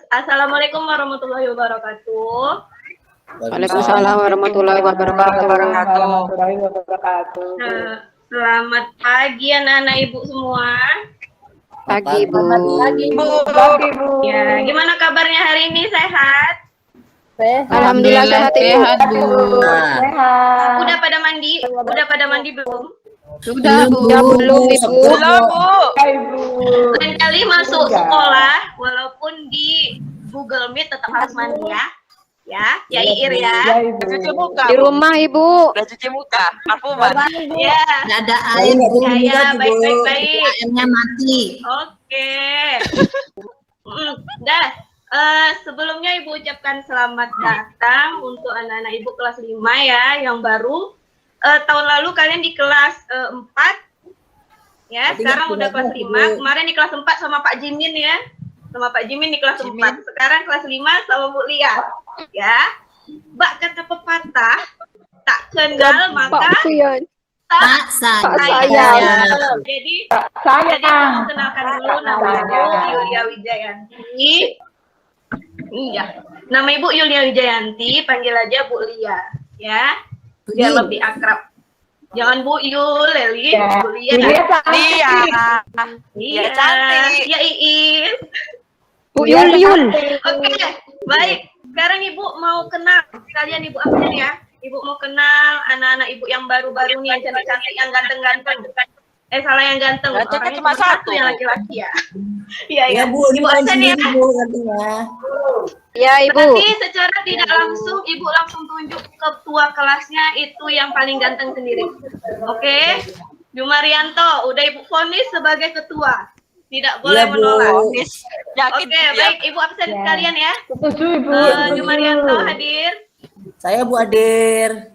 Assalamualaikum warahmatullahi wabarakatuh. Waalaikumsalam warahmatullahi wabarakatuh. Selamat pagi anak-anak ibu semua. Pagi Bu. Pagi Bu. Ya, gimana kabarnya hari ini? Sehat? Alhamdulillah sehat Ibu. Sehat. Udah pada mandi? Udah pada mandi belum? Sudah Bu. Belum Ibu. Lain kali masuk sekolah, walaupun di Google Meet tetap harus mandi ya. Ya Iir ya. Cuci muka. Di rumah Ibu. Udah cuci muka. Parfuman. Ya. Nggak ada air. Ya, baik. Airnya mati. Oke. Dah. Sebelumnya Ibu ucapkan selamat datang untuk anak-anak Ibu kelas 5 ya, yang baru. Tahun lalu kalian di kelas 4. Ya, sekarang udah kelas 5. Kemarin di kelas 4 sama Pak Jimin ya. Sama Pak Jimin di kelas 4. Sekarang kelas 5 sama Bu Lia. Ya. Mbak kata pepatah, tak kenal maka Tak sayang. Jadi aku kenalkan dulu nama Ibu Yulia Wijayanti. Iya. Nama Ibu Yulia Wijayanti, panggil aja Bu Lia, ya. Biar lebih akrab. Jangan Bu Yul, Leli, Bu Lia. Iya, cantik. Ya Iis. Bu Yul. Oke, baik. Sekarang Ibu mau kenal kalian Ibu absen ya. Ibu mau kenal anak-anak Ibu yang baru-baru nih, yang cantik-cantik, yang ganteng-ganteng. Salah yang ganteng. Gantengnya cuma satu yang laki-laki ya. Iya, Bu, Ibu absen ya. Ya Ibu. Tapi secara tidak langsung Ibu langsung tunjuk ketua kelasnya itu yang paling ganteng sendiri. Oke. Jumarianto, udah Ibu vonis sebagai ketua. Tidak boleh menolak. Yakin Oke, baik Ibu absen sekalian ya. Setuju Ibu. Jumarianto hadir. Saya Bu Adir.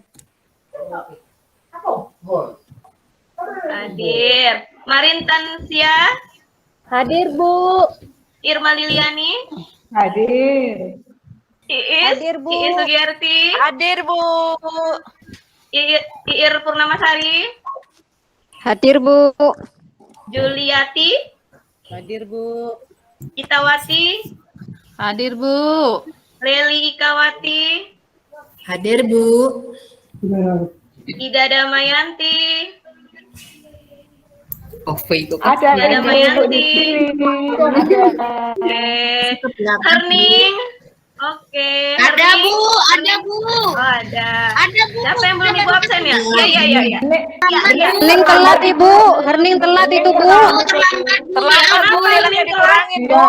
Hadir. Marintan Sia. Hadir Bu. Irma Liliani. Hadir. Iis. Hadir, Bu. Iis Sugiyarti. Hadir Bu. Iir Purnamasari. Hadir Bu. Juliati. Hadir Bu. Itawati. Hadir Bu. Leli Ikawati. Hadir Bu. Ida Damayanti. Ada Ida Damayanti. Oke. Herning. Oke. Ada Herning. Bu, ada Bu. Oh, ada. Ada Bu. Siapa yang belum Ibu absen ya? Iya. Herning telat Ibu. Herning telat itu Bu. Terlambat Bu, nilainya dikurangin Bu.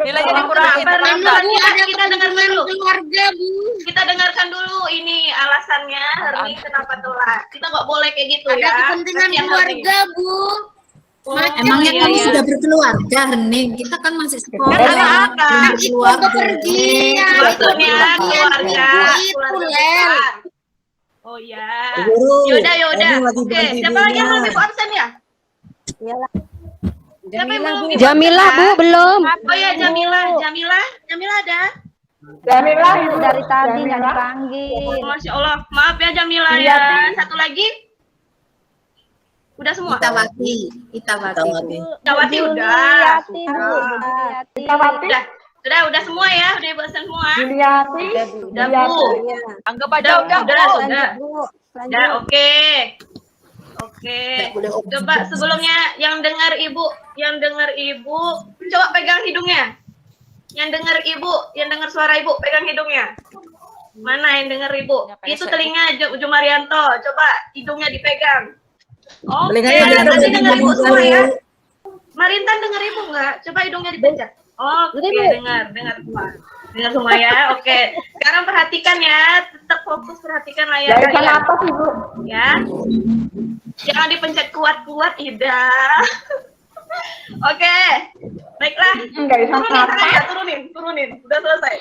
Nilainya dikurangin. Terlambat. Kita dengarkan dulu. Keluarga Bu. Kita dengarkan dulu ini alasannya Herning kenapa telat. Kita nggak boleh kayak gitu Ada ya. kepentingan Kasihan keluarga Bu. Emangnya kamu sudah berkeluarga, Hening? Kita kan masih sekolah. Kan anak-anak. Itu bepergian. Maksudnya keluarga. Lel. Oh ya. Guru, Yaudah. Hening lagi Oke, berhenti siapa lagi yang dulunya. belum Ibu absen ya? Siapa yang belum Ibu Jamilah absen, Bu ya? belum. Oh ya Jamilah ada. Jamilah itu dari tadi nggak dipanggil. Oh, Masya Allah, maaf ya Jamilah ya. Satu lagi. Udah semua? Itawati. Itawati udah. Yati Bu. Yati. Udah semua ya, udah Ibu absen semua. Juliati. Udah Bu. Anggap aja udah Bu. Udah, oke. Coba sebelumnya yang dengar Ibu, coba pegang hidungnya. Yang dengar suara Ibu, pegang hidungnya. Mana yang dengar Ibu? Itu telinga Jumarianto, coba hidungnya dipegang. Oke, nanti dengar Ibu semua ya. Marintan dengar Ibu nggak? Coba hidungnya dipencet. Oke, dengar semua. Dengar semua ya. Oke. Sekarang perhatikan ya, tetap fokus perhatikan layar kalian. Ya. Jangan dipencet kuat-kuat, Ida. Oke. Baiklah. Turunin. Udah selesai.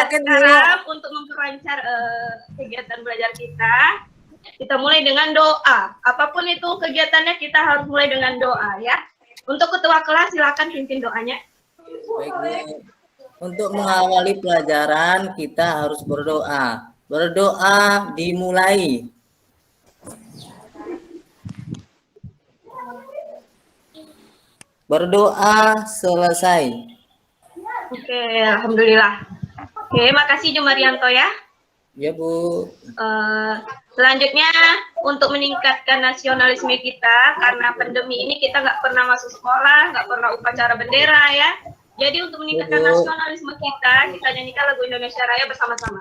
Sekarang untuk memperlancar kegiatan belajar kita mulai dengan doa. Apapun itu kegiatannya kita harus mulai dengan doa ya. Untuk ketua kelas silakan pimpin doanya. Baik. Untuk mengawali pelajaran kita harus berdoa. Berdoa dimulai. berdoa selesai. Oke, alhamdulillah. Oke, makasih Jumarianto ya. Ya Bu. Selanjutnya untuk meningkatkan nasionalisme kita, karena pandemi ini kita nggak pernah masuk sekolah, nggak pernah upacara bendera ya. Jadi untuk meningkatkan nasionalisme kita nyanyikan lagu Indonesia Raya bersama-sama.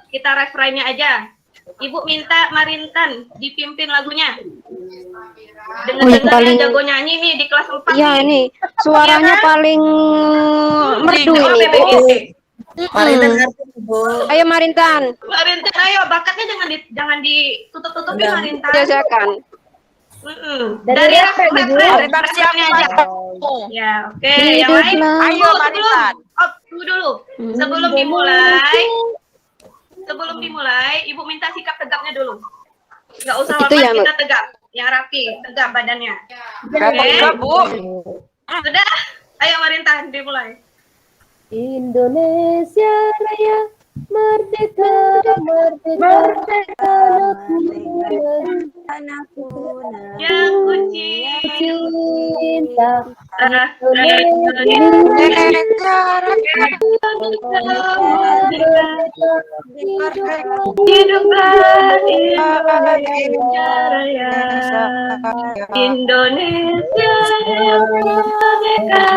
Kita refrainnya aja. Ibu minta Marintan dipimpin lagunya. Dengar-dengar paling- jago nyanyi nih di kelas 4 Iya nih. nih, suaranya Iya kan? paling merdu Oh, ini, Bu. BPGT. Marintan ngerti Bu. Ayo Marintan, Marintan, ayo bakatnya jangan ditutup-tutupin Enggak. Marintan. biasakan. Dari refrain Marintan siap aja. Pak. Ya, oke. Yang lain, Hiduplah. Ayo Marintan. tunggu dulu. Sebelum dimulai, Ibu minta sikap tegapnya dulu. Nggak usah Itu lama, ya, kita tegap. Yang rapi, tegap badannya. Gak tegap, Bu. Sudah? Ayo Marintan, dimulai. Indonesia Raya merdeka, merdeka, Yang kucinta. cinta. Hiduplah Indonesia Raya, Indonesia yang merdeka,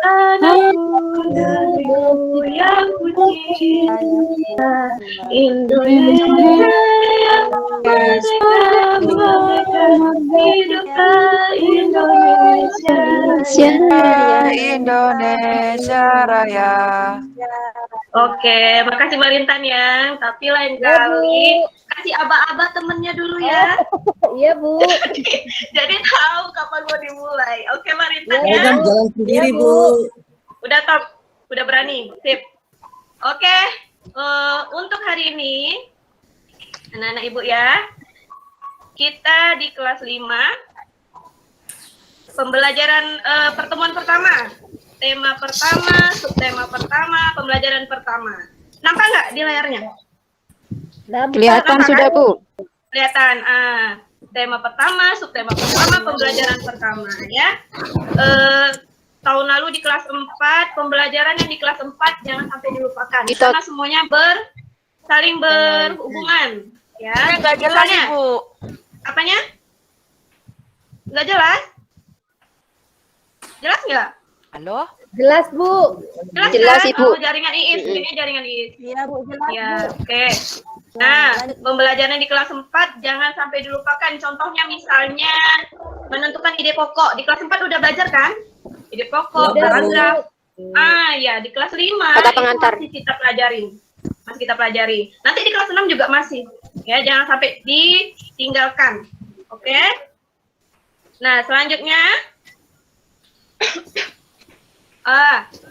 tanahku negeriku yang kucinta, Indonesia yang merdeka, hiduplah Indonesia. Indonesia Raya. Oke, makasih Marintan ya. Tapi lain kali kasih aba-aba temennya dulu ya. Iya, Bu. Jadi tahu kapan mau dimulai. Oke Marintan ya. Marintan jalan sendiri Bu. Udah top, udah berani. Sip. Oke, untuk hari ini anak-anak Ibu ya. Kita di kelas 5 pembelajaran pertemuan pertama. Tema pertama, subtema pertama, pembelajaran pertama. Nampak nggak di layarnya? Kelihatan Nampak sudah, kan? Bu. Kelihatan. Tema pertama, subtema pertama, pembelajaran pertama ya. Tahun lalu di kelas 4, pembelajarannya di kelas 4 jangan sampai dilupakan. Karena semuanya saling berhubungan ya. Nggak jelas, Misalnya, Bu. apanya? Nggak jelas? Jelas nggak? Halo? Jelas, Bu. Jelas, kan? Ibu. Oh, jaringan IIS, ini jaringan IIS. Iya, Bu, jelas. Ya, oke. Nah, pembelajaran di kelas 4 jangan sampai dilupakan. Contohnya misalnya menentukan ide pokok. Di kelas 4 udah belajar kan? Ide pokok, Udah, paragraf. Ya, di kelas 5 Kata itu pengantar. masih kita pelajarin. Masih kita pelajari. Nanti di kelas 6 juga masih. Ya, jangan sampai ditinggalkan. Oke? Nah, selanjutnya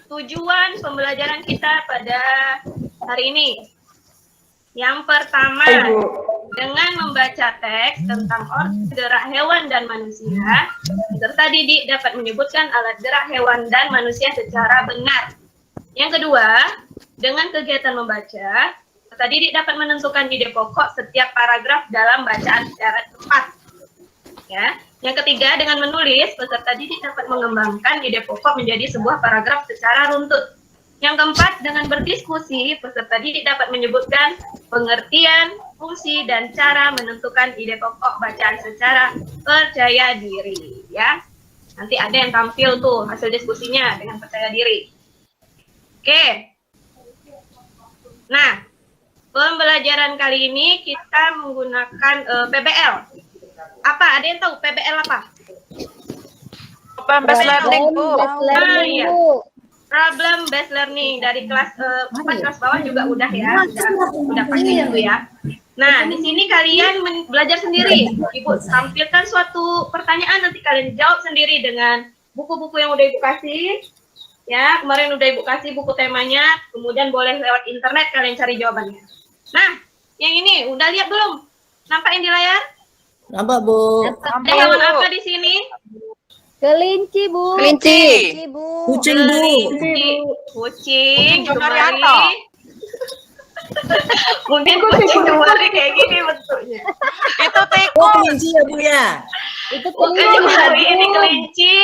tujuan pembelajaran kita pada hari ini. Yang pertama, dengan membaca teks tentang organ gerak hewan dan manusia, serta Didik dapat menyebutkan alat gerak hewan dan manusia secara benar. Yang kedua, dengan kegiatan membaca, serta Didik dapat menentukan ide pokok setiap paragraf dalam bacaan secara tepat. Ya. Yang ketiga, dengan menulis, peserta didik dapat mengembangkan ide pokok menjadi sebuah paragraf secara runtut. Yang keempat, dengan berdiskusi, peserta didik dapat menyebutkan pengertian, fungsi, dan cara menentukan ide pokok bacaan secara percaya diri. Ya, nanti ada yang tampil tuh hasil diskusinya dengan percaya diri. Oke. Nah, pembelajaran kali ini kita menggunakan PBL. Apa? Ada yang tahu PBL apa? Problem based learning, Bu. Iya. Problem based learning dari kelas 4 kelas bawah juga udah ya, udah pakai itu ya. Nah, di sini kalian belajar sendiri. Ibu tampilkan suatu pertanyaan, nanti kalian jawab sendiri dengan buku-buku yang udah Ibu kasih. Ya, kemarin udah Ibu kasih buku temanya, kemudian boleh lewat internet kalian cari jawabannya. Nah, yang ini udah lihat belum? Nampak yang di layar? Nampak Bu. Ada hewan apa di sini? Kelinci, Bu. Kelinci. Bu. Kucing Bu. Kucing, Jumarianto. kembali. Mungkin kucing Jumari kayak gini bentuknya. Itu Oh, tikus. kelinci ya Bu ya. Bukan Jumari, ini kelinci.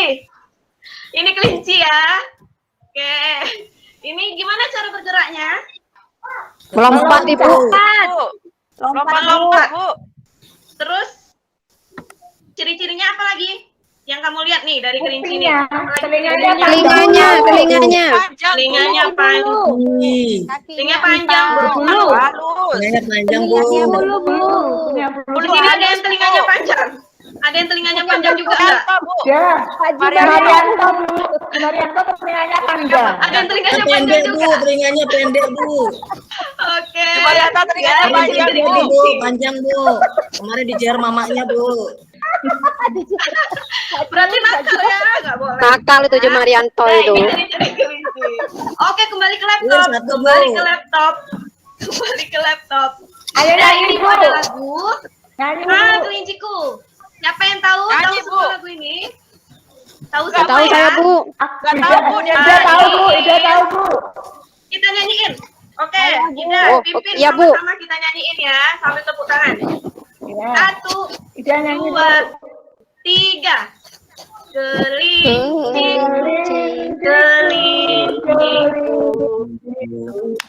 Ini kelinci ya. Oke. Ini gimana cara bergeraknya? Melompat Ibu. Bu. Lompat, Bu. Terus ciri-cirinya apa lagi? Yang kamu lihat nih dari kelinci ini. Telinganya Telinganya. Panjang, Telinganya Bu. panjang. Ih, Telinganya panjang, Bu. Halus. telinganya panjang Bu. Di sini ada yang telinganya panjang. Ada yang telinganya panjang juga enggak? Apa, Bu? Ya, Marianto. Marianto telinganya panjang. Ada yang telinganya panjang Pendek Bu, juga. telinganya pendek Bu. Oke. Marianto telinganya Ya, panjang, jadi Bu. Bu, panjang Bu. Kemarin dijar mamanya Bu. Berarti nakal ya, nggak boleh. Nakal itu Jumarianto Nah, itu. ini ciri-ciri kelinci. Oke, kembali ke laptop. Iya, satu, Bu. Kembali ke laptop. Kembali ke laptop. Ayo Nah, nyanyi, ini Bu. ada lagu. Nyanyi, Ah, Bu. kelinciku. Siapa yang tahu? Nyanyi, Tahu semua Bu. lagu ini? Tahu Nggak semua Tahu ya? saya Bu. Nggak tahu, Bu. Dia tahu, Bu. Dia tahu, Bu. Kita nyanyiin. Oke, kita Oh, pimpin iya, Bu. sama-sama kita nyanyiin ya, sambil tepuk tangan. Ya. 1, Dia nyanyi, Bu. 2, 3. Kelinci, kelinciku,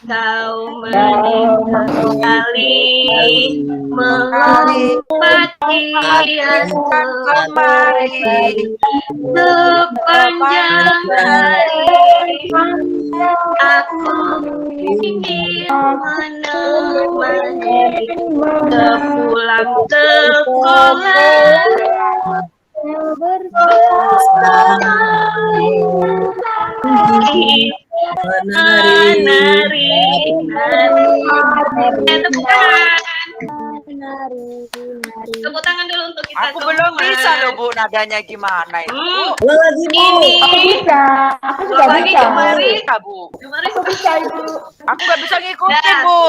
kau meninggal sekali, melompat kian kemari, sepanjang hari, aku ingin menemani pulang ke sekolah. Menari, tepuk tangan. Tepuk tangan dulu untuk kita Aku belum semua. bisa loh, Bu. Nadanya gimana itu? Ulang lagi Bu. Ini Aku bisa. Aku juga lagi bisa. Jumari. Bisa, Bu. Jumari Aku bisa, Ibu. Aku nggak bisa ngikutin, Dah. Bu.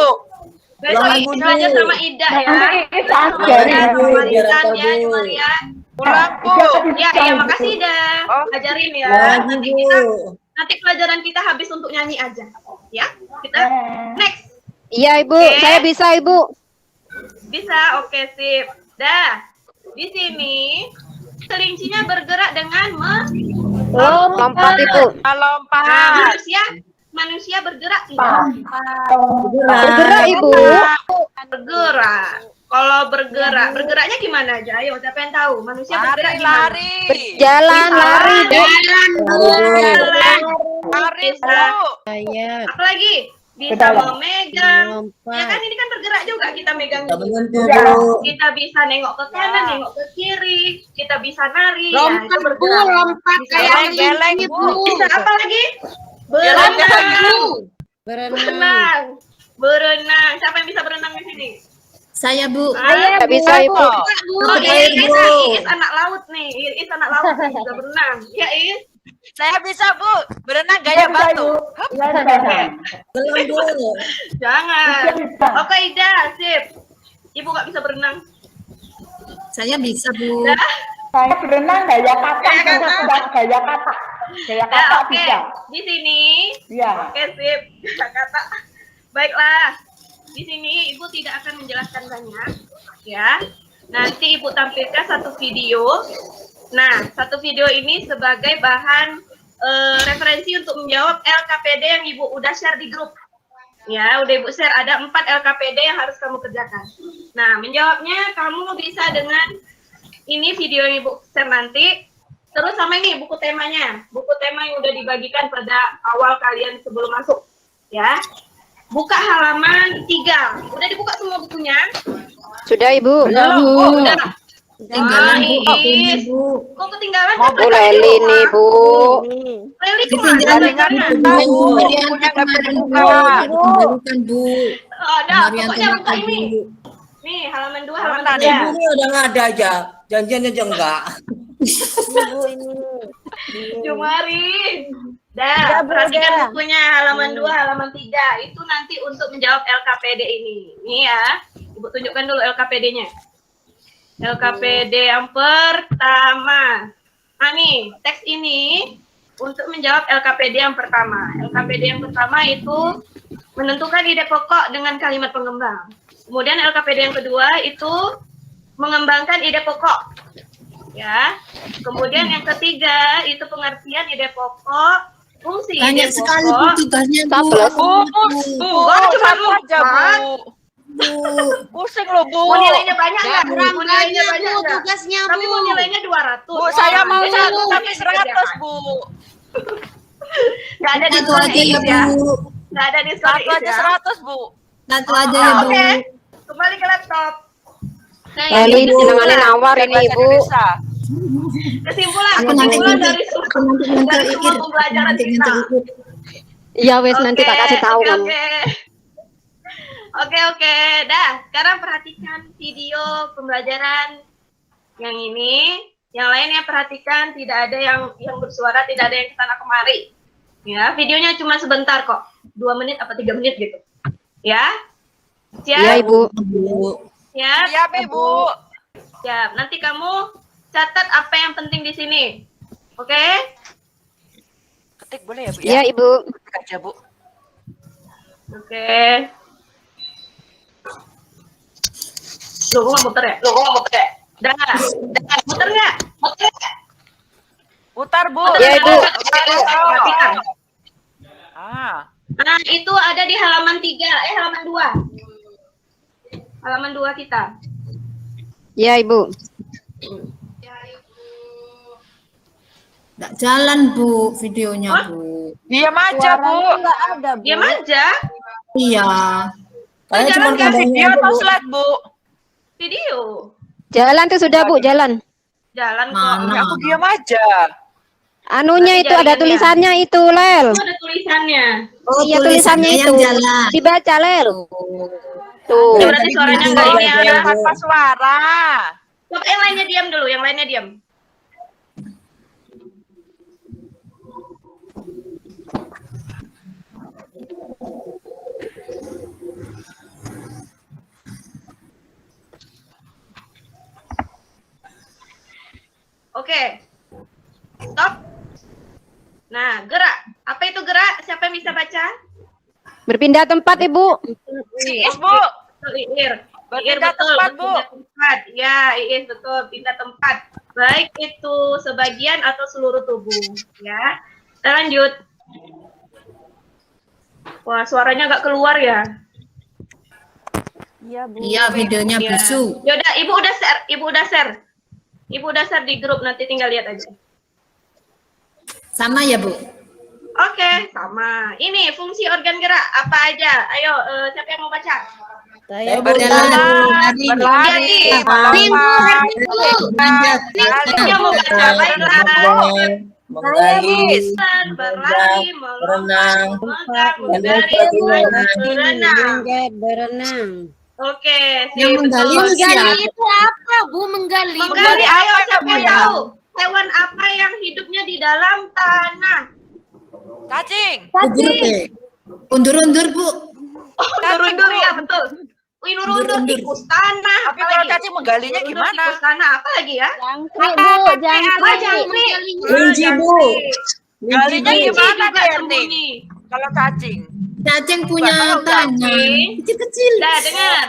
besok Ulang lagi, belajar Bu. sama Ida ya. Nanti kita Ulang ajarin. lagi, Bu. Sama Biar Intan hafal, ya, Bu. Jumari ya. Pulang, Bu. Ya, ya makasih Ida. Oh. Ajarin ya. Ulang lagi Nanti Bu. kita nanti pelajaran kita habis untuk nyanyi aja. Ya, kita next. Iya Ibu, Oke. saya bisa Ibu. Bisa, oke sip. Dah. Di sini kelincinya bergerak dengan Lompat Ibu. Nah, Lompat. manusia bergerak tidak? Bergerak Ibu. Bergerak. Kalau bergeraknya gimana aja? Ayo, siapa yang tahu? Manusia bergerak gimana? Lari. Jalan, lari Bu. Jalan. Lari, Bisa. Bu. Apa lagi? Bisa memegang. Ya kan ini kan bergerak juga kita megang. Tak menentu Bu. Kita bisa nengok ke kanan, Ya. nengok ke kiri. Kita bisa nari. Ya, Lompat, itu Bu. bergerak. Lompat kayak Geleng-geleng, kelinci, Bu. Bisa apa lagi? Jalan-jalan, Berenang. Berenang. Siapa yang bisa berenang di sini? Saya Bu. Ah, Nggak bisa Ibu. Oh, Air, Iis, Bu. Iis anak laut nih. Iis anak laut nih, bisa berenang. Ya, Iis. Saya bisa, Bu. Berenang gaya batu. Gelam Bu. Jangan. Oke, Ida, sip. Ibu nggak bisa berenang. Saya bisa Bu. Saya berenang gaya kata. Gaya kata. Gaya Nah, kata oke. bisa. Di sini. Iya. Oke, sip. Kata. Baiklah. Di sini Ibu tidak akan menjelaskan banyak, ya. Nanti Ibu tampilkan satu video. Nah, satu video ini sebagai bahan referensi untuk menjawab LKPD yang Ibu udah share di grup. Ya, udah Ibu share ada 4 LKPD yang harus kamu kerjakan. Nah, menjawabnya kamu bisa dengan ini video yang Ibu share nanti. Terus sama ini buku temanya. Buku tema yang udah dibagikan pada awal kalian sebelum masuk. Ya. Buka halaman 3. Udah dibuka semua bukunya? Sudah Ibu. Oh, udah. Ketinggalan Bu. Iis. Bu. Kok ketinggalan? Bu Leli nih Bu. Leli Ketinggalan kemana? Bu. Bukunya nggak bisa dibuka. Dikembalikan Bu. Oh, dah, Marianto pokoknya buka makan ini. Bu. Nih, halaman 2, halaman Mana 3. Ibu ini udah nggak ada aja. Janjian aja enggak. Jumari. Dah, perhatikan bukunya halaman 2, halaman 3. Itu nanti untuk menjawab LKPD ini. Nih ya. Ibu tunjukkan dulu LKPD-nya. LKPD yang pertama. Nah nih, teks ini untuk menjawab LKPD yang pertama. LKPD yang pertama itu menentukan ide pokok dengan kalimat pengembang. Kemudian LKPD yang kedua itu mengembangkan ide pokok. Ya. Kemudian yang ketiga itu pengertian ide pokok, fungsi Banyak ide sekali Bu pokok. tugasnya Bu. Bu, cuma satu aja, Bu. Pusing loh, Bu. Mau nilainya banyak nggak? Mau Berapa nilainya banyak banyak Bu nggak? tugasnya Tapi Bu? mau nilainya 200. Bu, saya mau Jadi satu aku tapi ini 100, Bu. Nggak ada Satu diskon aja ya Iis ya. Bu. Nggak ada diskon Satu Iis aja ya. 100, Bu. Satu aja ya Bu. Oke. Kembali ke laptop. Nah, Eli ini senangannya kesimpulan. nawar ini Bahasa Ibu. Indonesia. Kesimpulan Aku nanti dari aku nanti nganter dari semua Iir. pembelajaran Nanti kita. nganter Iir. Iya wes nanti tak kasih tahu kamu. Oke. Dah, sekarang perhatikan video pembelajaran yang ini. Yang lainnya perhatikan tidak ada yang bersuara, tidak ada yang kesana kemari. Ya, videonya cuma sebentar kok. 2 menit apa 3 menit gitu. Ya. Siap? Iya Ibu. Siap? Siap, Ibu. Siap. Nanti kamu catat apa yang penting di sini. Oke? Ketik boleh ya, Bu? Iya Ibu. Ketik aja, Bu. Oke. Loh, gua nggak muter ya? Dah. Muter nggak? Putar, Bu. Iya, Ibu. Perhatikan. Ah. Nah, itu ada di halaman 3, halaman 2. Halaman 2 kita. Iya Ibu. Nggak jalan Bu videonya Bu. Diam aja, Bu. Diam aja. Iya. Saya Cuma jalan kadang Video atau slide, Bu? Video. Jalan tuh sudah Bu, jalan. Jalan kok. Mana? Aku diam aja. Anunya Nanti itu ada jaringannya. tulisannya itu Lel. Itu ada tulisannya. Oh, Iya tulisannya yang itu. jalan. Dibaca Lel. Tuh. Ya, berarti suaranya nggak ini ya. Diam tanpa suara. Coba yang lainnya diam dulu, yang lainnya diam. Oke. Stop. Nah, gerak. Apa itu gerak? Siapa yang bisa baca? Berpindah tempat Ibu. Iis, Bu. Betul, Iir. Berpindah tempat, Bu. berpindah tempat. Ya, Iis betul, pindah tempat. Baik itu sebagian atau seluruh tubuh. Ya. Kita lanjut. Wah, suaranya nggak keluar ya. Iya videonya Ya. bisu. Yaudah, Ibu udah share. Ibu udah share di grup, nanti tinggal lihat aja. Sama ya Bu. Oke, sama. Ini fungsi organ gerak apa aja? Ayo, siapa yang mau baca? Saya Berjalan, berlari, melompat, Yang mau baca, baiklah. Iis. Berlari, melompat, menggaris, berenang. Oke, Yang menggali betul. itu siapa? Itu apa Bu menggali? Menggali, ayo apa siapa yang namanya? tahu? Hewan apa yang hidupnya di dalam tanah? Cacing. Undur deh. Undur-undur Bu. Undur-undur ya, betul. Undur-undur, Undur-undur. tikus tanah. Tapi kalau cacing menggalinya Undur-undur, gimana? tikus tanah, apa lagi ya? Jangkrik Bu, jangkrik. Jangkrik. Kelinci, Bu. Galinya Kelinci gimana, juga Derni? sembunyi. Kalau cacing. Cacing punya Kalau tangan cacing- kecil-kecil. Dah, dengar.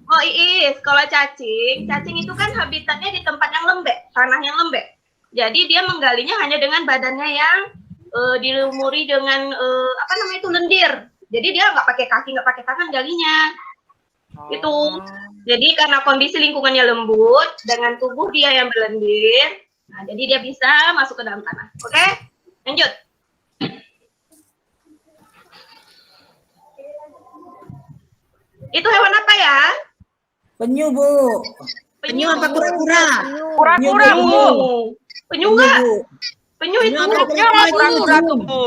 Oh Iis, kalau cacing itu kan habitatnya di tempat yang lembek, tanah yang lembek. Jadi dia menggalinya hanya dengan badannya yang dilumuri dengan apa namanya itu lendir. Jadi dia nggak pakai kaki, nggak pakai tangan galinya. Itu. Jadi karena kondisi lingkungannya lembut dengan tubuh dia yang berlendir, nah jadi dia bisa masuk ke dalam tanah. Oke? Lanjut. Itu hewan apa ya? Penyu Bu. Penyu apa kura-kura? Kura-kura, Bu. Penyu nggak? Penyu itu. Penyu apa Kayaknya kura-kura tuh, Bu.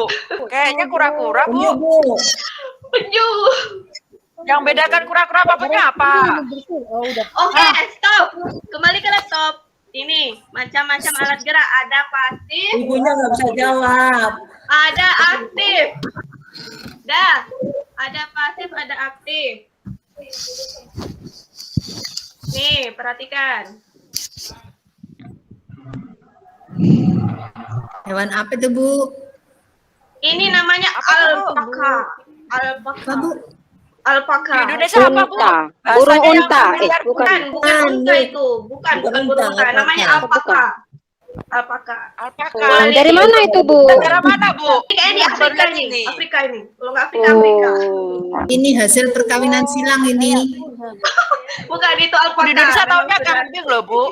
Kayaknya kura-kura, Bu. Penyu Bu. Penyu. Yang bedakan kura-kura apa penyu apa? Oke, stop. Kembali ke laptop. Ini macam-macam alat gerak. Ada pasif, Ibunya nggak bisa jawab. ada aktif. Dah. Ada pasif, ada aktif. Nih, perhatikan. Hewan apa itu Bu? Ini namanya Apa tuh, Bu? alpaka. Apa, Bu? Alpaka. Di Indonesia apa, Bu? Unta. Bahasanya Burung yang unta. familiar, Bu. Bukan unta itu. Bukan burung unta. Namanya alpaka. Alpaka. Alpaka. Dari mana itu, Bu? Negara mana, Bu? Kayaknya di Baru Afrika lihat ini. Afrika ini. Kalau nggak Afrika, Amerika. Oh. Ini hasil perkawinan silang ini. Bukan itu alpaka. Di Indonesia Memang taunya benar. kambing loh, Bu.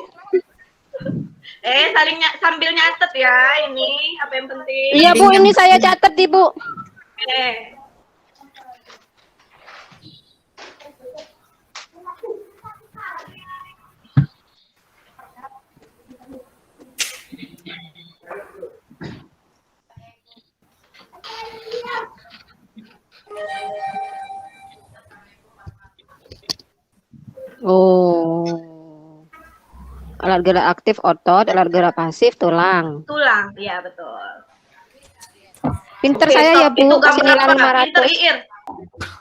Sambil nyatet ya ini apa yang penting. Iya, Bu, ini saya catat, Ibu. Oh. Alat gerak aktif otot, alat gerak pasif tulang. Tulang, iya betul. Pinter Oke, saya ya, stop. Bu. Itu Kasih nilai gambar apa? Pinter 500. Iir.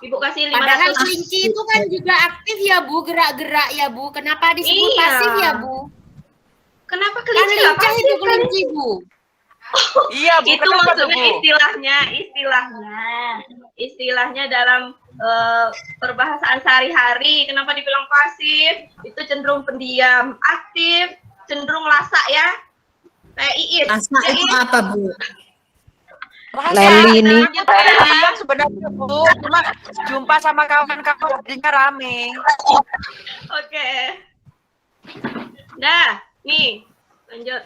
Ibu kasih Padahal 500. kelinci itu kan juga aktif ya Bu, gerak-gerak ya Bu. Kenapa disebut Iya. pasif ya Bu? Kenapa Kan kelinci nggak lincah pasif itu kan? kelinci Bu. Iya, Bu. Itu Kenapa tuh, maksudnya Bu? istilahnya dalam perbahasaan sehari-hari. Kenapa dibilang pasif? Itu cenderung pendiam. Aktif cenderung lasak ya. Kayak Iit. Asma Ya, itu Iit. apa, Bu? Leli ini. Bilang sebenarnya, Bu. Cuma jumpa sama kawan-kawan jadinya rame. Oke. Dah, nih. Lanjut.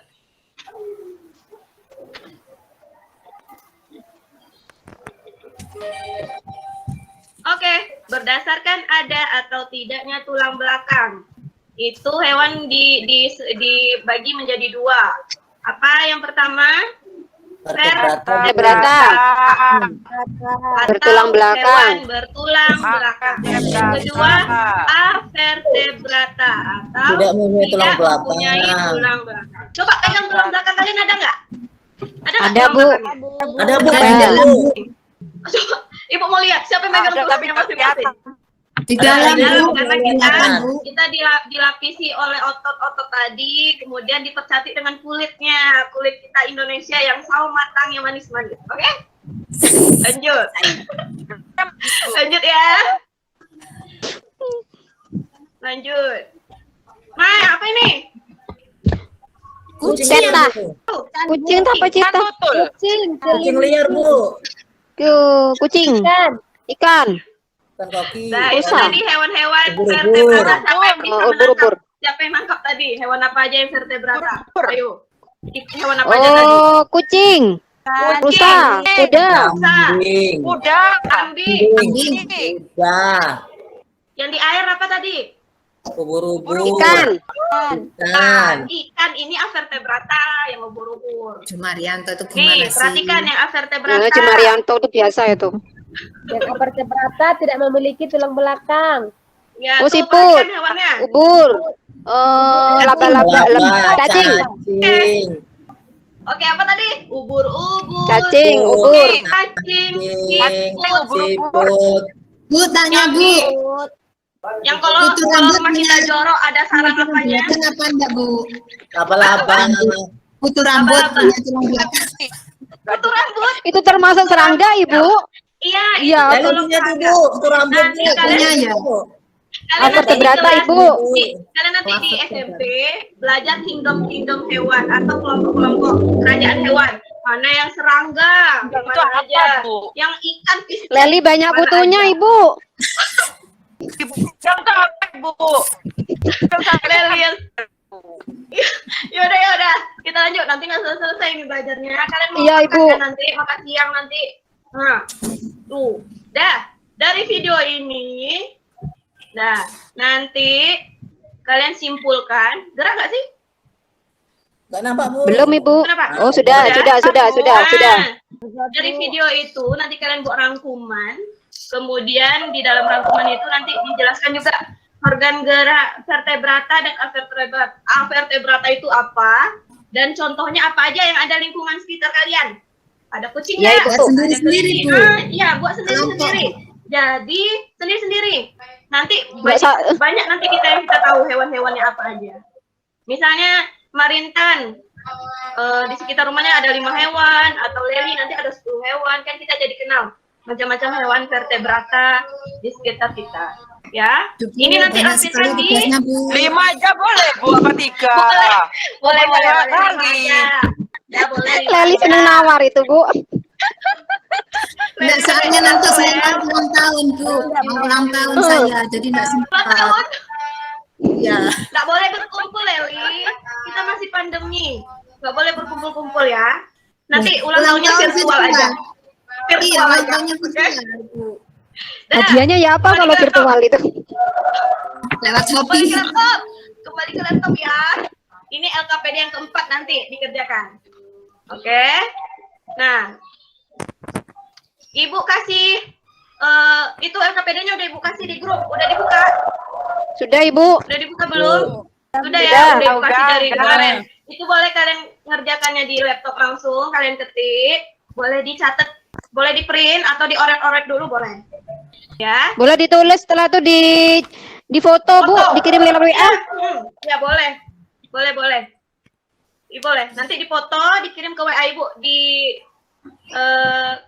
Oke, berdasarkan ada atau tidaknya tulang belakang. Itu hewan dibagi menjadi dua. Apa yang pertama? Vertebrata. Atau Bertulang belakang. hewan bertulang belakang. Yang kedua, avertebrata atau Tidak mempunyai tulang tidak belakang. mempunyai tulang belakang. Coba pegang tulang belakang kalian ada nggak? Ada nggak Ada, tulang Bu. belakangnya? Ada Bu, Ada. ada Bu. Coba, Ibu mau lihat siapa yang megang Ada, tapi tulangnya nggak masing-masing. Di dalam, Di dalam, Bu. karena Kelihatan, Bu. kita dilapisi oleh otot-otot tadi, kemudian dipercantik dengan kulitnya, kulit kita Indonesia yang sawo matang yang manis-manis. Oke? Lanjut. Lanjut ya. Lanjut. Mai, apa ini? Kucing, Ceta. Bu. Kucing apa Kan cita? betul. Kucing liar Bu. Kucing. Ikan. Kan kaki. Nah, itu Rusa. tadi hewan-hewan Ubur-ubur. vertebrata. Siapa yang bisa Ubur-ubur. menangkap? Siapa yang nangkap tadi? Hewan apa aja yang vertebrata? Ayo. Hewan apa aja tadi? Oh, kucing. Rusa. Kuda. Kambing. Kuda. Kambing. Kambing. Kuda. Yang di air apa tadi? Ubur-ubur. Ikan. Ikan. Ikan ini avertebrata yang ubur-ubur. Jumarianto itu Nih, gimana sih? perhatikan yang avertebrata. Cumarianto itu biasa itu. Yang vertebrata tidak memiliki tulang belakang. Ya, Oh, tuh, siput. perhatikan hewannya. Ubur. Laba-laba. Cacing. Cacing. Oke, apa tadi? Ubur-ubur. Cacing. Ubur. Cacing. Cacing. Siput. Siput. Bu, tanya Bu. Yang kalau Itu kalau rambut rumah kita punya- jorok ada sarang apanya? Belakang apa enggak, Bu? Laba-laba. Kutu rambut Apa-apa? punya tulang belakang. Kutu rambut. Itu termasuk serangga, Ibu. Iya, Iya, itu Lalu belum punya tuh serangga. Bu. Itu rambut Nanti Bu. kalian- Punya ya. Kalian nanti di Vertebrata, kelas- Ibu. Kalian nanti di SMP belajar kingdom hewan atau kelompok-kelompok kerajaan hewan. Mana yang serangga? Itu Mana apa, aja? Bu? Yang ikan fisik. Leli banyak Mana kutunya, aja? Ibu. Contoh, Bu. Contoh, Leli yang yaudah kita lanjut, nanti nggak selesai ini belajarnya. Kalian mau Iya, makan Ibu. kan nanti makan siang nanti. Nah, tuh, dah dari video ini, nah nanti kalian simpulkan, gerak nggak sih? Gak nampak Bu. Belum, Ibu. Kenapa? Oh, sudah. Nah, dari video itu nanti kalian buat rangkuman, kemudian di dalam rangkuman itu nanti dijelaskan juga organ gerak vertebrata dan avertebrata itu apa, dan contohnya apa aja yang ada lingkungan sekitar kalian. Ada kucing Ya, nggak? Ibu. Buat sendiri-sendiri, Bu. Iya, buat sendiri-sendiri. Jadi sendiri-sendiri. Nanti Nggak banyak nanti yang kita tahu hewan-hewannya apa aja. Misalnya Marintan, di sekitar rumahnya ada 5 hewan, atau Leli nanti ada 10 hewan, kan kita jadi kenal macam-macam hewan vertebrata di sekitar kita. Ya, ini nanti Banyak sekali aplikasi tugasnya, Bu. 5 aja boleh, Bu, apa 3? boleh kali. Ya boleh. Leli seneng nawar itu, Bu. Enggak, soalnya nanti saya mau ulang tahun, Bu. Mau ulang tahun saya, jadi enggak sempat. Iya. Nggak boleh berkumpul, Leli. Kita masih pandemi. Nggak boleh berkumpul-kumpul ya. Nanti ulang tahunnya virtual aja. Iya, Virtual ulang aja. tahunnya Oke? virtual, Bu. Hadiahnya ya apa kalau virtual itu? Lewat Kembali Shopee. ke laptop. Kembali ke laptop ya. Ini LKPD yang keempat nanti dikerjakan. Oke? Nah, Ibu kasih itu LKPD-nya udah Ibu kasih di grup. Udah dibuka? Sudah, Ibu. Udah dibuka belum? Sudah ya, Sudah. udah Ibu kasih Udah, dari udah. kemarin. Itu boleh kalian ngerjakannya di laptop langsung, kalian ketik, boleh dicatat, boleh di print atau diorek-orek dulu boleh. Ya. Boleh ditulis setelah itu di foto, Bu, Foto. dikirim lewat WA. Ya boleh. Boleh. Boleh. Nanti dipoto, dikirim ke WA Ibu di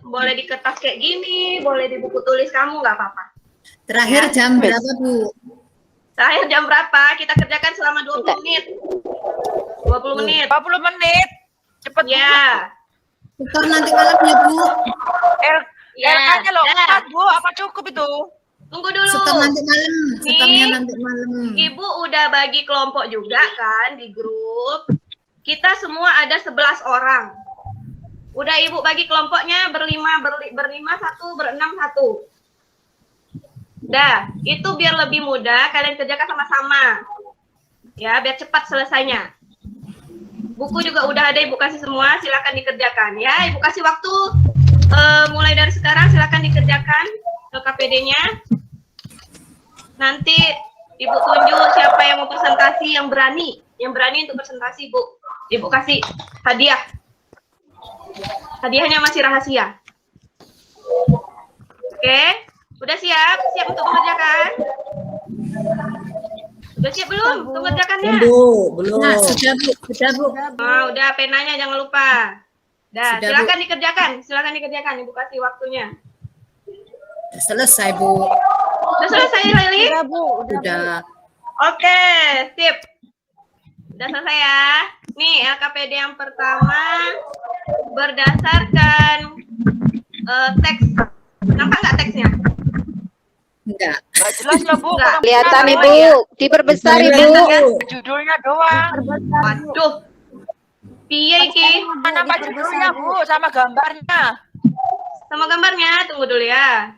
boleh di kertas kayak gini, boleh di buku tulis kamu, nggak apa-apa. Terakhir jam berapa, Bu? Terakhir jam berapa? Kita kerjakan selama 20 menit. 20 menit. 20 menit. Cepet, Bu. Ya. Setor nanti malamnya, Bu. Ya. LK-nya loh, Ya. 4, Bu. Apa cukup itu? Tunggu dulu. Setor nanti malam. Setornya Nih. nanti malam. Ibu udah bagi kelompok juga kan di grup. Kita semua ada 11 orang. Udah Ibu bagi kelompoknya berlima satu, berenam satu. Dah, itu biar lebih mudah kalian kerjakan sama-sama. Ya, biar cepat selesainya. Buku juga udah ada Ibu kasih semua, silakan dikerjakan ya. Ibu kasih waktu mulai dari sekarang, silakan dikerjakan LKPD-nya. Nanti Ibu tunjuk siapa yang mau presentasi, yang berani untuk presentasi, Bu. Ibu kasih hadiah. Hadiahnya masih rahasia. Oke, udah siap? Siap untuk mengerjakan? Udah siap belum untuk mengerjakannya? Belum. Nah, sudah, Bu. Sudah, Bu. Oh, udah penanya jangan lupa. Dah, Sudah, silakan dikerjakan. Silakan dikerjakan. Ibu kasih waktunya. Selesai, Bu. Udah selesai, Leli? Udah. Oke, sip. Udah selesai ya. Nih, LKPD yang pertama berdasarkan teks. Nampak nggak teksnya? Enggak. Nggak jelas loh, Bu. Nggak. Kelihatan, Nggak, Ibu. Diperbesar, Ibu. Judulnya doang. Waduh. Piye iki? Mana Pak judulnya, Bu, sama gambarnya? Sama gambarnya, tunggu dulu ya.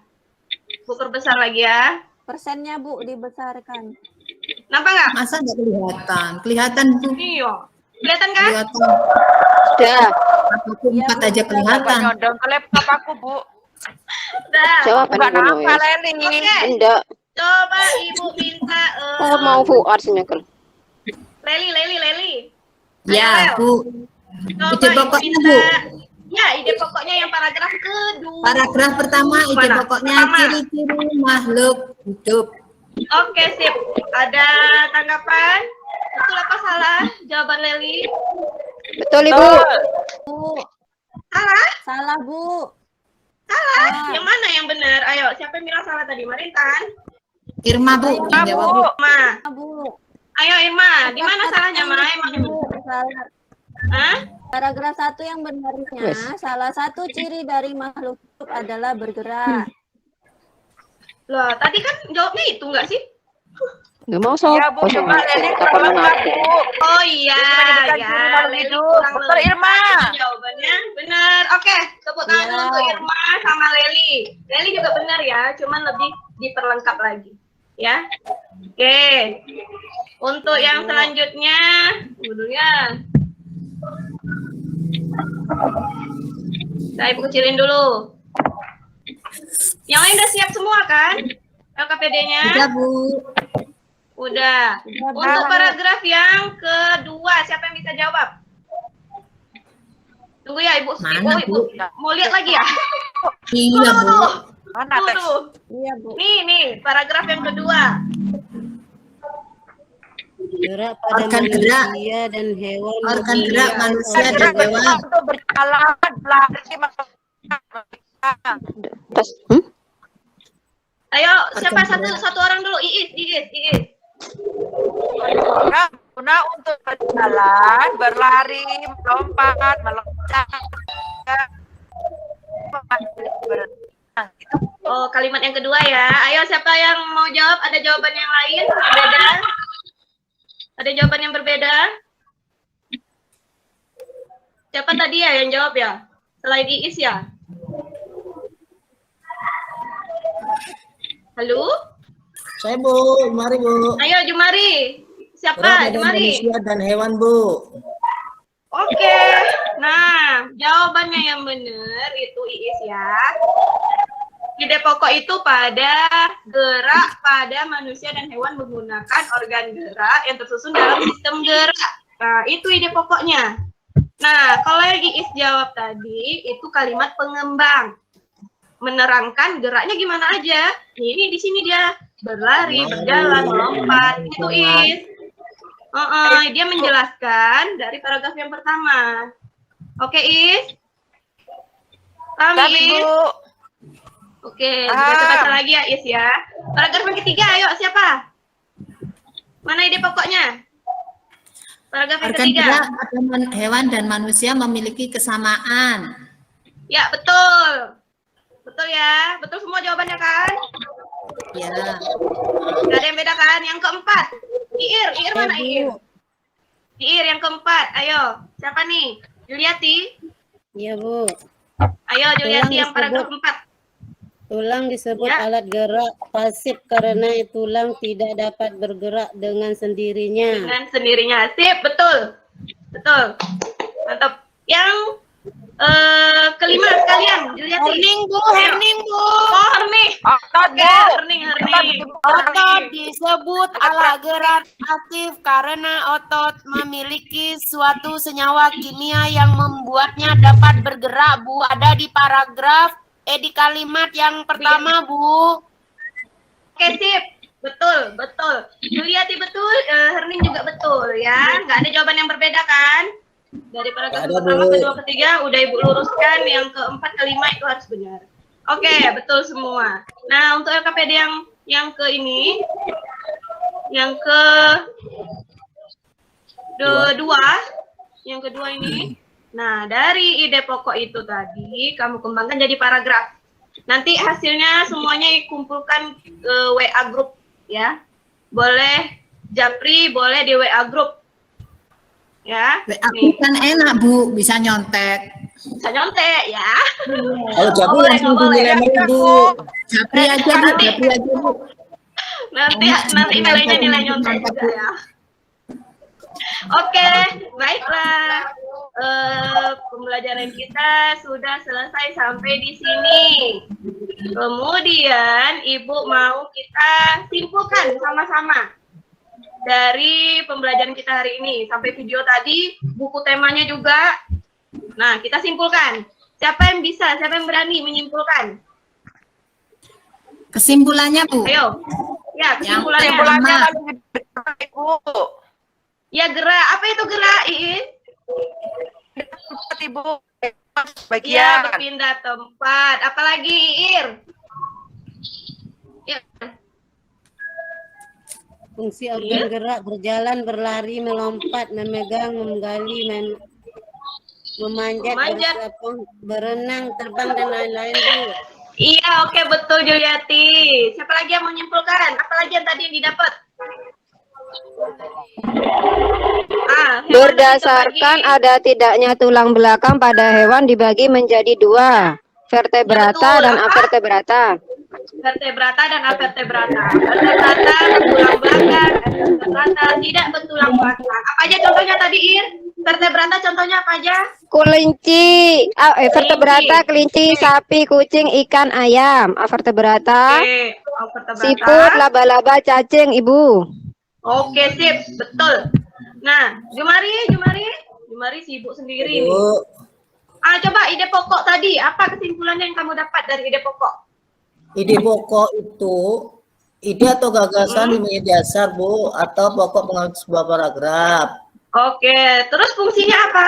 Bu perbesar lagi ya. Persennya Bu dibesarkan. Nampak nggak? Masa enggak kelihatan? Kelihatan, Bu. Iya. Kelihatan kan? Kelihatan. Sudah. Aku 4 aja Nggak kelihatan. nyondong ke laptop aku, Bu. Udah. Jawaban Nggak Ibu nampak, Noes. Leli. Oke. Enggak. Coba Ibu minta Oh, mau Fuad senyekel. Leli. Ya, Bu. Coba Ide Ibu pokoknya, minta. Bu. Ya, ide pokoknya yang paragraf kedua. Paragraf pertama, ide Mana? pokoknya Pertama. ciri-ciri makhluk hidup. Oke, sip. Ada tanggapan? Betul apa salah? Jawaban Leli. Betul, Ibu. Bu, Salah? salah Bu. Yang mana yang benar? Ayo, siapa yang bilang salah tadi? Marintan? Irma, Bu. Yang jawab, Bu. Ma. Bu. Ayo, Irma. Di mana salahnya, Ma? Emang Bu, salah. Hah? Paragraf 1 yang benarnya, salah satu ciri dari makhluk hidup adalah bergerak. Lah, tadi kan jawabnya itu enggak sih? Nggak mau sok. Iya, Bu, coba Leli Kapan kurang lengkap, mengaku? Bu. Oh iya, Itu menyebutkan ya. ciri makhluk Leli hidup. kurang Dokter lengkap. Irma. Jawabannya benar. Oke, tepuk tangan Iya. untuk Irma sama Leli. Leli juga benar ya, cuman lebih diperlengkap lagi. Ya. Oke. Untuk yang selanjutnya, dulu ya. Saya Ibu kecilin dulu. Yang lain udah siap semua kan? LKPD-nya? Udah, Bu. Udah. Untuk paragraf yang kedua, siapa yang bisa jawab? Tunggu ya, Ibu. Mana, Ibu. Mau lihat lagi ya? Iya, Bu. Mana teks? Tunggu. Iya Bu. Nih, paragraf yang kedua. Gerak pada Organ gerak. manusia dan hewan. Organ gerak manusia dan Gerak hewan. untuk berjalan, berlari, Terus, Ayo, siapa Organ gerak. satu orang dulu? Iis. guna untuk berjalan, berlari, melompat, meloncat. Gitu. Oh, kalimat yang kedua ya. Ayo, siapa yang mau jawab? Ada jawaban yang lain berbeda? Ada jawaban yang berbeda? Siapa tadi ya yang jawab ya? Selain Iis ya? Halo? Saya Bu, mari Bu. Ayo, Jumari. Gerak Siapa? pada Jumari. manusia dan hewan Bu. Oke. Nah, jawabannya yang benar itu Iis ya. Ide pokok itu pada gerak pada manusia dan hewan menggunakan organ gerak yang tersusun dalam sistem gerak. Nah, itu ide pokoknya. Nah, kalau yang Iis jawab tadi, itu kalimat pengembang. Menerangkan geraknya gimana aja. Ini di sini dia berlari, berjalan, melompat. Itu Iis. Dia menjelaskan dari paragraf yang pertama. Oke, Iis? Paham, Tapi Iis? Bu, Oke, baca lagi ya, Is ya. Paragraf yang ketiga, ayo siapa? Mana ide pokoknya? Paragraf yang Organ ketiga. gerak pada hewan dan manusia memiliki kesamaan. Ya, betul. Betul ya. Betul semua jawabannya kan? Ya. Gak ada yang beda kan? Yang keempat. Iir mana Iir? Iir yang keempat. Ayo, siapa nih? Juliati? Iya, Bu. Ayo, Juliati yang Tulang paragraf disebut. 4. Tulang disebut Ya. alat gerak pasif karena tulang tidak dapat bergerak dengan sendirinya. Dengan sendirinya. Sip, betul. Betul. Mantap. Yang kelima sekalian, Juliati. Herning Bu. Oh, Herning. otot Bu. Ya, Herning. Otot disebut alat gerak aktif karena otot memiliki suatu senyawa kimia yang membuatnya dapat bergerak, Bu. Ada di paragraf di kalimat yang pertama, Bu. Oke, sip. Betul. Juliati betul, Herning juga betul ya. Nggak ada jawaban yang berbeda kan? Dari paragraf Nggak ada, pertama, Bu. kedua, ketiga udah Ibu luruskan, yang keempat, kelima itu harus benar. Oke, betul semua. Nah, untuk LKPD yang ke ini, yang kedua ini. Nah, dari ide pokok itu tadi kamu kembangkan jadi paragraf. Nanti hasilnya semuanya dikumpulkan ke WA group ya. Boleh Japri, boleh di WA group. Ya. Aku kan enak Bu, bisa nyontek. Bisa nyontek ya. Kalau Japri Boleh, langsung boleh. dinilai Bu. Japri aja Bu. Nanti nilainya nyontek juga ya. Oke, baiklah. Pembelajaran kita sudah selesai sampai di sini. Kemudian Ibu mau kita simpulkan sama-sama dari pembelajaran kita hari ini. Sampai video tadi, buku temanya juga. Nah, kita simpulkan. Siapa yang bisa, siapa yang berani menyimpulkan? Kesimpulannya Bu. Ayo. Ya, kesimpulannya. Kesimpulannya lagi Bu. Ya, gerak. Apa itu gerak, Iis? Tempat Ibu. Ya, Bagian. berpindah tempat. Apalagi, Ir? Ya. Fungsi organ gerak berjalan, berlari, melompat, memegang, menggali, memanjat, Memanjat. berenang, terbang, dan lain-lain, Bu. Iya, oke, betul Juliati. Siapa lagi yang mau menyimpulkan? Apalagi yang tadi yang didapat? Berdasarkan ada tidaknya tulang belakang pada hewan dibagi menjadi dua, vertebrata Betul, dan apa? avertebrata. Vertebrata dan avertebrata. Vertebrata bertulang belakang, vertebrata tidak bertulang belakang. Apa aja contohnya tadi, Ir? Vertebrata contohnya apa aja? Kelinci, vertebrata, kelinci, sapi, kucing, ikan, ayam. Avertebrata, Oke, vertebrata. siput, laba-laba, cacing, Ibu. Oke, sip, betul. Nah, Jumari sibuk sendiri nih. Bu. Coba ide pokok tadi, apa kesimpulannya yang kamu dapat dari ide pokok? Ide pokok itu ide atau gagasan di dasar, Bu, atau pokok penganut sebuah paragraf. Oke, terus fungsinya apa?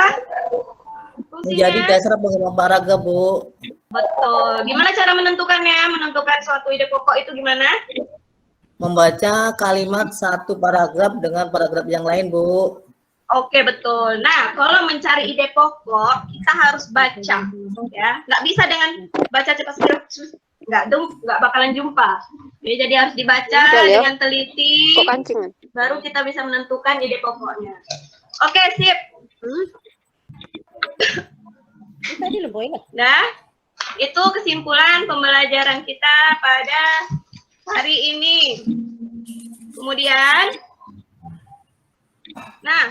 Menjadi dasar pengembangan paragraf, Bu. Betul. Gimana cara menentukannya? Menentukan suatu ide pokok itu gimana? Membaca kalimat satu paragraf dengan paragraf yang lain, Bu. Oke, betul. Nah, kalau mencari ide pokok, kita harus baca, ya. Nggak bisa dengan baca cepat, nggak bakalan jumpa. Jadi harus dibaca dengan teliti, Kok kancingan? baru kita bisa menentukan ide pokoknya. Oke, sip. Nah, itu kesimpulan pembelajaran kita pada hari ini. Kemudian, nah,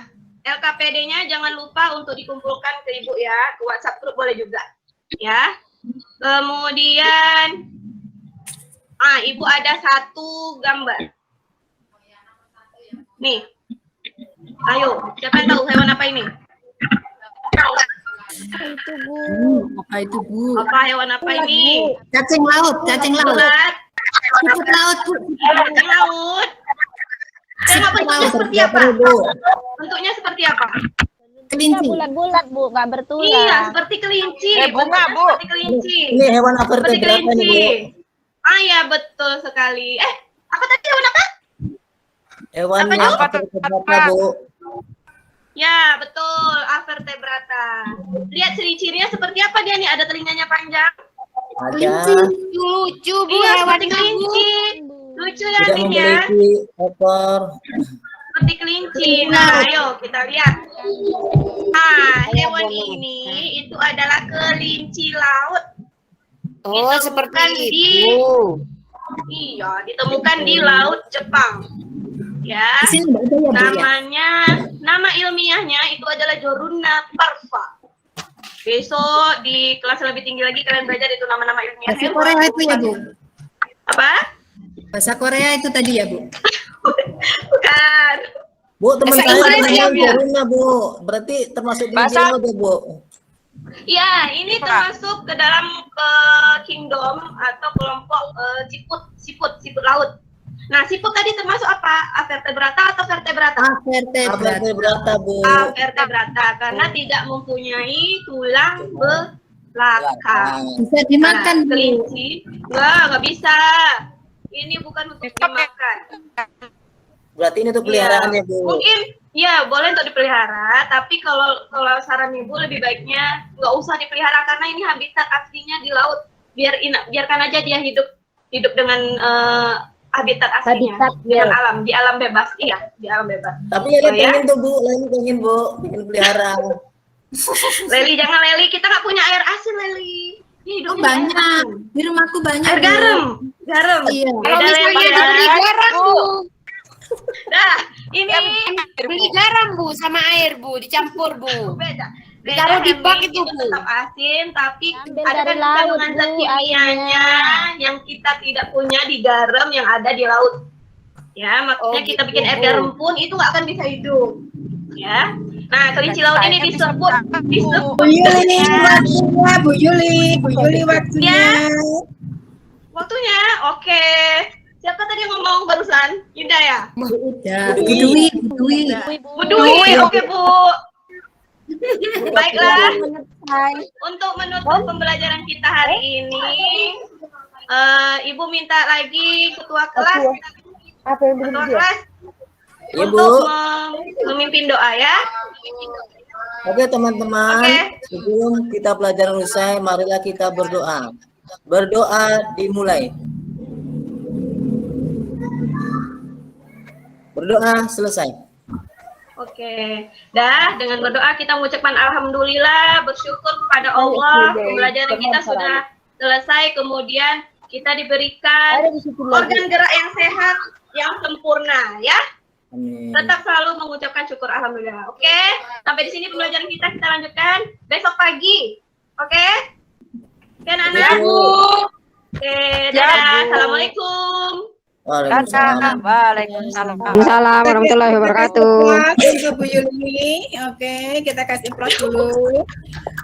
LKPD-nya jangan lupa untuk dikumpulkan ke Ibu ya, ke WhatsApp group boleh juga, ya. Kemudian, Ibu ada satu gambar. Nih, ayo, siapa yang tahu hewan apa ini? Apa itu, Bu? Apa hewan apa ini? Cacing laut, cacing laut. Bulat, Siput laut, Bu. cacing laut. Tengok bentuknya seperti apa? Bentuknya seperti apa? Kelinci. Bulat-bulat, Bu, nggak bertulang. Iya, seperti kelinci. bunga, Bentuknya Bu. seperti kelinci. Ini hewan apa Seperti berapa ini, Bu? kelinci. Ya, betul sekali. Apa tadi hewan apa? Hewan Apa yang itu? berapa, Bu? Ya, betul. Avertebrata. Lihat ciri-cirinya seperti apa dia nih? Ada telinganya panjang. Ada. Lucu, Bu, Iya, seperti hewannya, Bu. kelinci. Lucu ya, Tidak Din ya? memiliki ekor. Seperti kelinci. Nah, ayo kita lihat. Hewan ini itu adalah kelinci laut. Oh, Ditemukan seperti di- itu. Iya, ditemukan di Laut Jepang. Ya. Di sini nggak ada ya, Bu, ya? Namanya, nama ilmiahnya itu adalah Joruna parva. Besok di kelas yang lebih tinggi lagi kalian belajar itu nama-nama ilmiah. Bahasa Korea itu ya, Bu? Apa? Bahasa Korea itu tadi ya, Bu? Bukan. Bu, teman Bahasa saya Inggris namanya ya, Bu? Joruna, Bu. Berarti termasuk di Bahasa- laut ya, Bu? Ya, ini termasuk ke dalam kingdom atau kelompok siput laut. Nah, siput tadi termasuk apa? Avertebrata atau vertebrata? Vertebrata. Vertebrata, Bu. Vertebrata karena tidak mempunyai tulang belakang. Bisa dimakan, Nah, Bu. kelinci nggak bisa. Ini bukan untuk dimakan. Berarti ini untuk peliharaan ya, Bu? Mungkin ya boleh untuk dipelihara, tapi kalau saran Ibu lebih baiknya nggak usah dipelihara karena ini habitat aslinya di laut. Biarkan aja dia hidup dengan habitat aslinya, dengan alam, di alam bebas. Iya, di alam bebas. Tapi Leli Oh, ya? pengen tuh, Bu. Leli pengen, Bu. Pengen pelihara. Leli, jangan Leli, kita nggak punya air asin, Leli. Ini Oh, hidupnya air banyak. asin. Di rumahku banyak, Air Bu. garam. Iya. Kalau Beda, misalnya Leli, ya. dibeli garam, Bu. Nah, ini Beli garam, Bu, sama air, Bu, dicampur, Bu. beda. Ditaruh di bak Hemi, itu, Bu. tetap asin, tapi Ambil ada dari kan laut, kandungan zat Bu, kimianya yang kita tidak punya di garam yang ada di laut. Ya, maksudnya Oh, kita gitu, bikin air Bu. garam pun itu nggak akan bisa hidup. Ya. Nah, kelinci laut ini disebut Bu Yuli, waktunya, Bu Yuli waktunya. waktunya. Oke. Siapa tadi yang ngomong barusan? Yuda ya? Ya, Bu Dwi. Bu Dwi. Oke, Bu. Baiklah. Hai. Untuk menutup pembelajaran kita hari ini, Ibu minta lagi ketua kelas, Apa yang belum ketua dia? kelas Iya, Bu. untuk memimpin doa ya. Oke, teman-teman. Oke. Sebelum kita pelajaran usai, marilah kita berdoa. Berdoa dimulai. Berdoa selesai. Oke, dengan berdoa kita mengucapkan alhamdulillah, bersyukur kepada Allah, pembelajaran kita sudah selesai, kemudian kita diberikan Ada di situ lagi. organ gerak yang sehat, yang sempurna, ya. Amin. Tetap selalu mengucapkan syukur alhamdulillah. Oke, sampai di sini pembelajaran kita lanjutkan besok pagi. Oke? Oke, anak-anak. Oke, dadah. Assalamualaikum. Waalaikumsalam. Waalaikumsalam. Waalaikumsalam warahmatullahi wabarakatuh. Untuk Bu Yuli. Oke, kita kasih plus dulu.